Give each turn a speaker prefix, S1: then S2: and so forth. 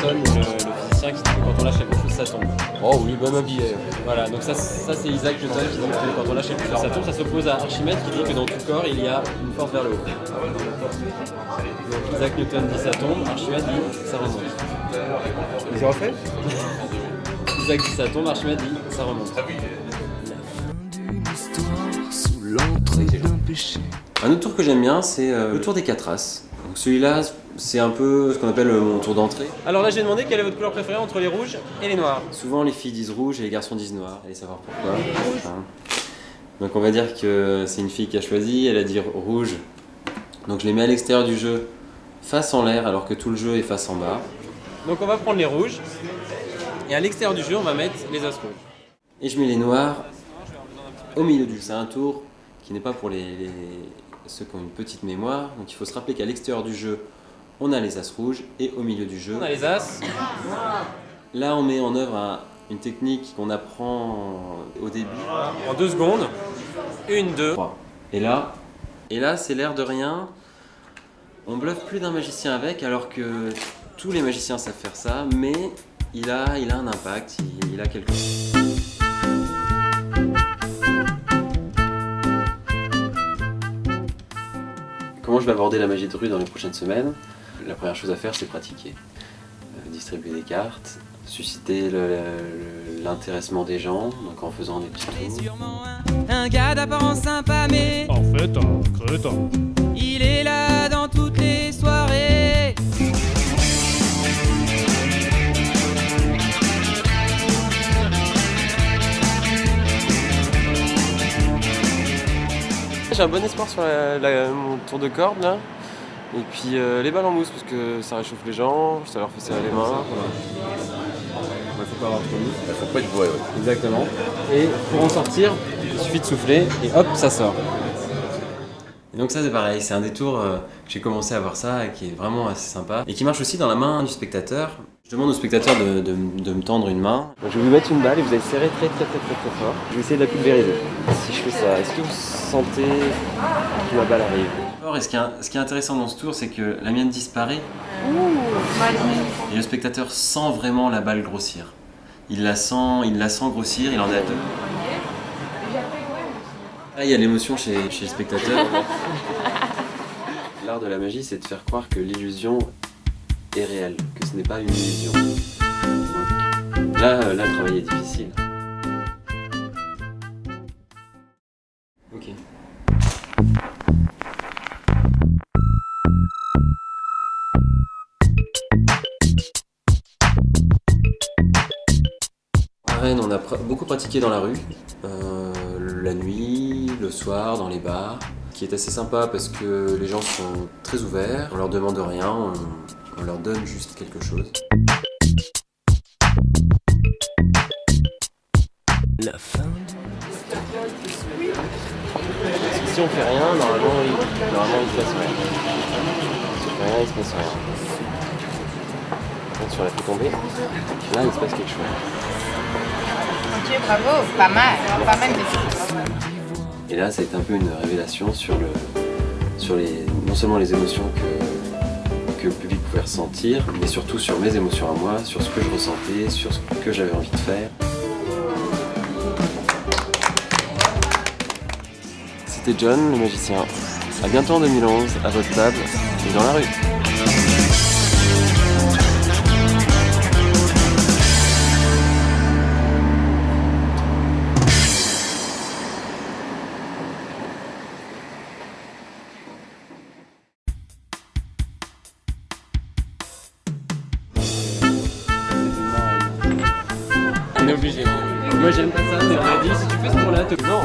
S1: Newton, le physicien, qui dit que quand on lâche quelque chose, ça tombe.
S2: Oh oui, bien habillé.
S1: Voilà, donc ça c'est Isaac Newton qui dit que quand on lâche quelque chose, ça tombe. Ça s'oppose à Archimède qui dit que dans tout corps, il y a une force vers le haut. Donc Isaac Newton dit ça tombe, Archimède dit ça remonte.
S2: Ils ont fait
S1: Isaac dit ça tombe, Archimède dit ça remonte.
S3: Un autre tour que j'aime bien, c'est le tour des 4 As. Donc celui-là, c'est un peu ce qu'on appelle mon tour d'entrée.
S1: Alors là, j'ai demandé quelle est votre couleur préférée entre les rouges et les noirs.
S3: Souvent, les filles disent rouge et les garçons disent noir. Allez savoir pourquoi. Hein. Donc on va dire que c'est une fille qui a choisi, elle a dit rouge. Donc je les mets à l'extérieur du jeu, face en l'air, alors que tout le jeu est face en bas.
S1: Donc on va prendre les rouges, et à l'extérieur du jeu, on va mettre les as rouges.
S3: Et je mets les noirs au milieu du jeu. C'est un tour qui n'est pas pour ceux qui ont une petite mémoire. Donc il faut se rappeler qu'à l'extérieur du jeu, on a les as rouges, et au milieu du jeu,
S1: On a les as.
S3: là on met en œuvre une technique qu'on apprend au début.
S1: En 2 secondes. 1, 2.
S3: 3. Et là c'est l'air de rien. On bluffe plus d'un magicien avec, alors que tous les magiciens savent faire ça, mais il a un impact, il a quelque chose. Comment je vais aborder la magie de rue dans les prochaines semaines? La première chose à faire, c'est pratiquer. Distribuer des cartes, susciter l'intéressement des gens, donc en faisant des petits tours.
S4: Un gars d'apparence sympa, mais
S5: en fait un crétin.
S4: il est là dans toutes les soirées.
S3: J'ai un bon espoir sur mon tour de corde là. Et puis les balles en mousse parce que ça réchauffe les gens, ça leur fait serrer les mains.
S1: Faut pas avoir trop de mousse.
S2: Il faut pas être bourré, ouais.
S1: Exactement. Et pour en sortir, il suffit de souffler et hop, ça sort.
S3: Et donc ça c'est pareil, c'est un des tours que j'ai commencé à voir ça et qui est vraiment assez sympa. Et qui marche aussi dans la main du spectateur. Je demande au spectateur de me tendre une main.
S1: Donc je vais vous mettre une balle et vous allez serrer très fort. Je vais essayer de la pulvériser. Si je fais ça, est-ce que vous sentez que la balle arrive?
S3: Et ce qui est intéressant dans ce tour, c'est que la mienne disparaît. Et le spectateur sent vraiment la balle grossir. Il la sent grossir, il en a deux. Là, il y a l'émotion chez le spectateur. L'art de la magie, c'est de faire croire que l'illusion est réelle, que ce n'est pas une illusion. Donc, là, le travail est difficile. Ok. À Rennes, on a beaucoup pratiqué dans la rue, la nuit, le soir, dans les bars, qui est assez sympa parce que les gens sont très ouverts, on leur demande rien, on leur donne juste quelque chose.
S2: La fin.
S1: Parce que si on fait rien, normalement il se passe rien. Si on fait rien, il se passe rien. Donc si on la fait tomber, là il se passe quelque chose.
S6: Ok, bravo, pas mal des.
S3: Et là, ça a été un peu une révélation sur non seulement les émotions que le public pouvait ressentir, mais surtout sur mes émotions à moi, sur ce que je ressentais, sur ce que j'avais envie de faire. C'était John, le magicien. À bientôt en 2011, à votre table et dans la rue.
S1: On est obligé. Moi j'aime pas ça, mais on m'a dit si tu fais ce tour là, non.